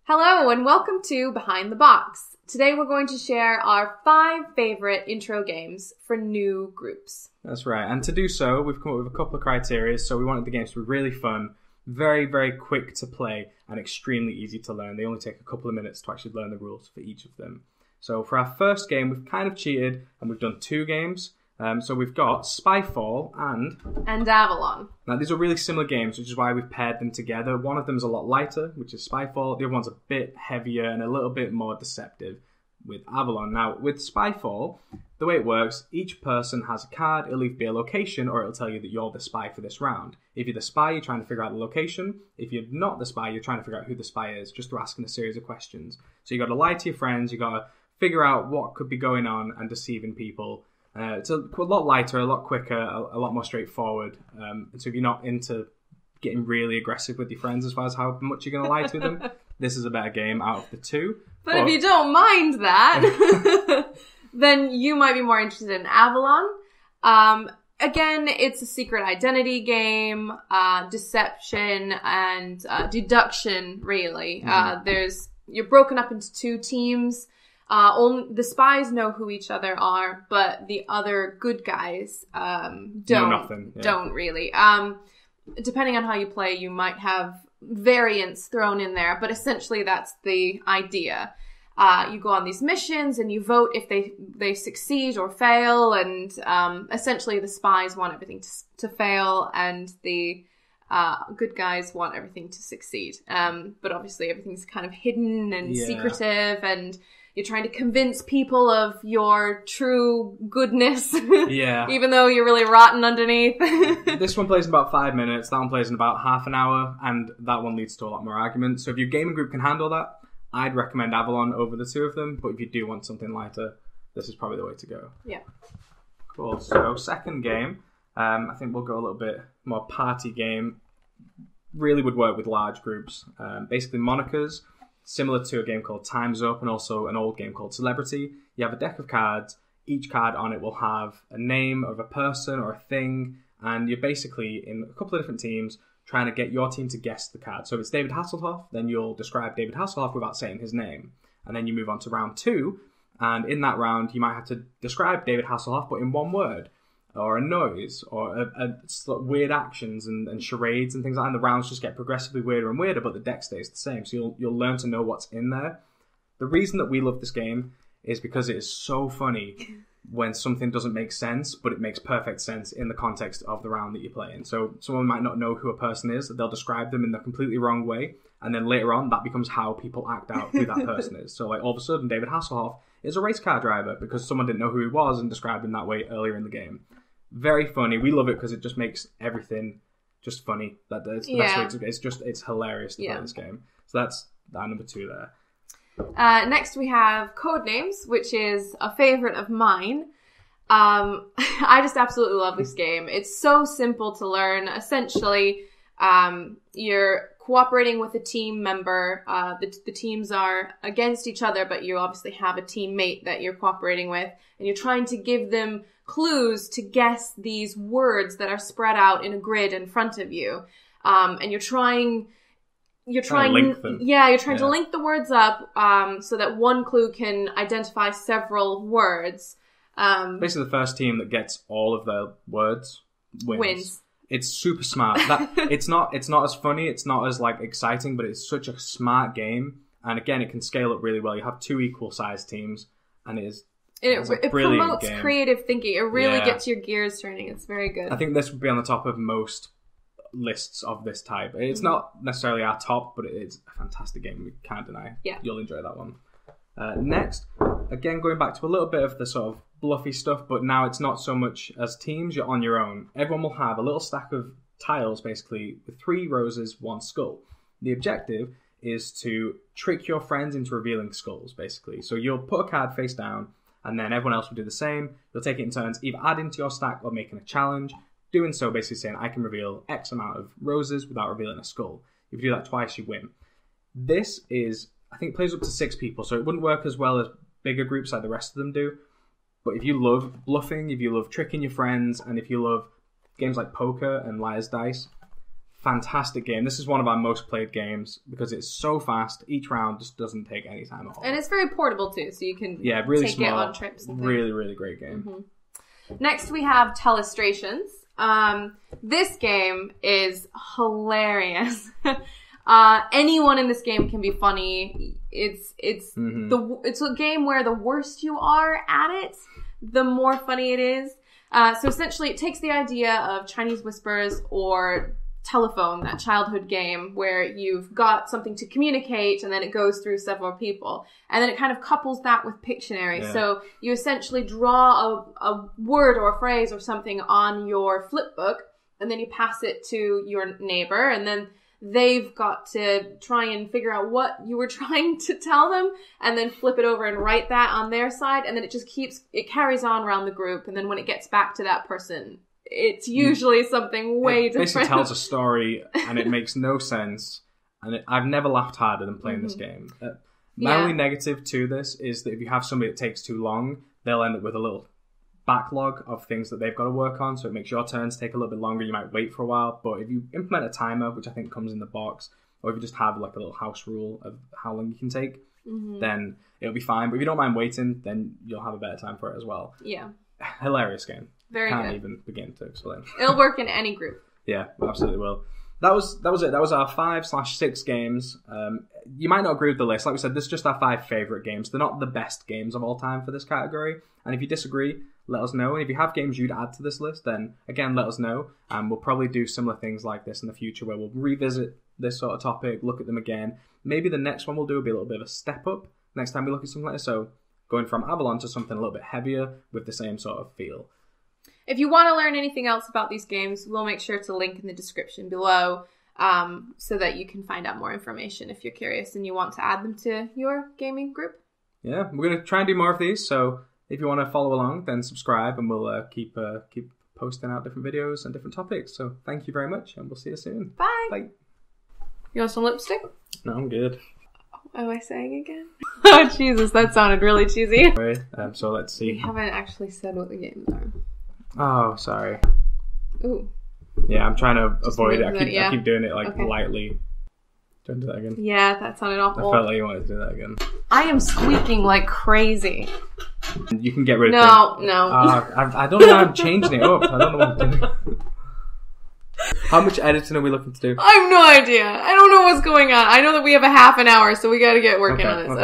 Hello and welcome to Behind the Box. Today we're going to share our 5 favorite intro games for new groups. That's right, and to do so, we've come up with a couple of criteria. So we wanted the games to be really fun, very, very quick to play, and extremely easy to learn. They only take a couple of minutes to actually learn the rules for each of them. So for our first game, we've kind of cheated, and we've done 2 games. So we've got Spyfall and Avalon. Now these are really similar games, which is why we've paired them together. One of them is a lot lighter, which is Spyfall. The other one's a bit heavier and a little bit more deceptive with Avalon. Now with Spyfall, the way it works, each person has a card. It'll either be a location or it'll tell you that you're the spy for this round. If you're the spy, you're trying to figure out the location. If you're not the spy, you're trying to figure out who the spy is, just through asking a series of questions. So you got to lie to your friends, you got to figure out what could be going on and deceiving people. It's a lot lighter, a lot quicker, a lot more straightforward. So if you're not into getting really aggressive with your friends as far as how much you're going to lie to them, this is a better game out of the 2. But if you don't mind that, then you might be more interested in Avalon. Again, it's a secret identity game, deception and deduction, really. You're broken up into 2 teams. Only the spies know who each other are, but the other good guys don't really. Depending on how you play, you might have variants thrown in there, but essentially that's the idea. You go on these missions and you vote if they succeed or fail, and essentially the spies want everything to fail, and the good guys want everything to succeed. But obviously everything's kind of hidden and secretive, and you're trying to convince people of your true goodness. Yeah. Even though you're really rotten underneath. This one plays in about 5 minutes. That one plays in about half an hour. And that one leads to a lot more arguments. So if your gaming group can handle that, I'd recommend Avalon over the 2 of them. But if you do want something lighter, this is probably the way to go. Yeah. Cool. So second game, I think we'll go a little bit more party game. Really would work with large groups. Basically monikers. Similar to a game called Time's Up and also an old game called Celebrity. You have a deck of cards. Each card on it will have a name of a person or a thing. And you're basically in a couple of different teams trying to get your team to guess the card. So if it's David Hasselhoff, then you'll describe David Hasselhoff without saying his name. And then you move on to round 2. And in that round, you might have to describe David Hasselhoff, but in one word. Or a noise, or weird actions and charades and things like that. And the rounds just get progressively weirder and weirder, but the deck stays the same. So you'll learn to know what's in there. The reason that we love this game is because it is so funny when something doesn't make sense, but it makes perfect sense in the context of the round that you're playing. So someone might not know who a person is, they'll describe them in the completely wrong way, and then later on, that becomes how people act out who that person is. So like all of a sudden, David Hasselhoff is a race car driver because someone didn't know who he was and described him that way earlier in the game. Very funny. We love it because it just makes everything just funny. That's the best way to. It's hilarious to play this game. So that's our number 2 there. Next we have Codenames, which is a favorite of mine. I just absolutely love this game. It's so simple to learn. Essentially, you're cooperating with a team member. The teams are against each other, but you obviously have a teammate that you're cooperating with, and you're trying to give them clues to guess these words that are spread out in a grid in front of you. And you're trying to link them. Yeah, you're trying to link the words up so that one clue can identify several words. Basically, the first team that gets all of the words wins. It's super smart. It's not as funny, it's not as like exciting, but it's such a smart game. And again, it can scale up really well. You have 2 equal sized teams, and it promotes game. Creative thinking. It really gets your gears turning. It's very good. I think this would be on the top of most lists of this type. It's not necessarily our top, but it's a fantastic game. We can't deny. Yeah. You'll enjoy that one. Next, again, going back to a little bit of the sort of bluffy stuff, but now it's not so much as teams, you're on your own. Everyone will have a little stack of tiles, basically, with 3 roses, 1 skull. The objective is to trick your friends into revealing skulls, basically. So you'll put a card face down, and then everyone else will do the same. You'll take it in turns, either adding to your stack or making a challenge. Doing so, basically saying, I can reveal X amount of roses without revealing a skull. If you do that twice, you win. This is, I think, plays up to 6 people, so it wouldn't work as well as bigger groups like the rest of them do. But if you love bluffing, if you love tricking your friends, and if you love games like poker and Liar's Dice, fantastic game. This is one of our most played games because it's so fast. Each round just doesn't take any time at all. And it's very portable too, so you can really take small, it on trips and things. Really, really great game. Mm-hmm. Next we have Telestrations. This game is hilarious. Anyone in this game can be funny. It's a game where the worse you are at it, the more funny it is. So essentially it takes the idea of Chinese whispers or Telephone, that childhood game where you've got something to communicate and then it goes through several people. And then it kind of couples that with Pictionary. Yeah. So you essentially draw a word or a phrase or something on your flip book and then you pass it to your neighbor and then they've got to try and figure out what you were trying to tell them and then flip it over and write that on their side. And then it carries on around the group. And then when it gets back to that person, it's usually something way different. It basically tells a story and it makes no sense. And I've never laughed harder than playing this game. My only negative to this is that if you have somebody that takes too long, they'll end up with a little backlog of things that they've got to work on. So it makes your turns take a little bit longer. You might wait for a while. But if you implement a timer, which I think comes in the box, or if you just have like a little house rule of how long you can take, then it'll be fine. But if you don't mind waiting, then you'll have a better time for it as well. Yeah. Hilarious game. Very Can't good. even begin to explain. It'll work in any group. Yeah, absolutely will. That was it. That was our 5/6 games. You might not agree with the list. Like we said, this is just our 5 favourite games. They're not the best games of all time for this category. And if you disagree, let us know. And if you have games you'd add to this list, then again, let us know. And we'll probably do similar things like this in the future where we'll revisit this sort of topic, look at them again. Maybe the next one we'll do will be a little bit of a step up next time we look at something like this. So going from Avalon to something a little bit heavier with the same sort of feel. If you want to learn anything else about these games, we'll make sure to link in the description below so that you can find out more information if you're curious and you want to add them to your gaming group. Yeah, we're going to try and do more of these, so if you want to follow along, then subscribe and we'll keep posting out different videos and different topics. So thank you very much and we'll see you soon. Bye. Bye. You want some lipstick? No, I'm good. What am I saying again? Oh, Jesus, that sounded really cheesy. Right, so let's see. We haven't actually said what the games are. Oh, sorry. Ooh. Yeah, I'm trying to avoid it. I keep doing it lightly. Do you want to do that again? Yeah, that sounded awful. I felt like you wanted to do that again. I am squeaking like crazy. You can get rid of it. No. I don't know. I'm changing it up. I don't know what I'm doing. How much editing are we looking to do? I have no idea. I don't know what's going on. I know that we have a half an hour, so we got to get working on this. Okay.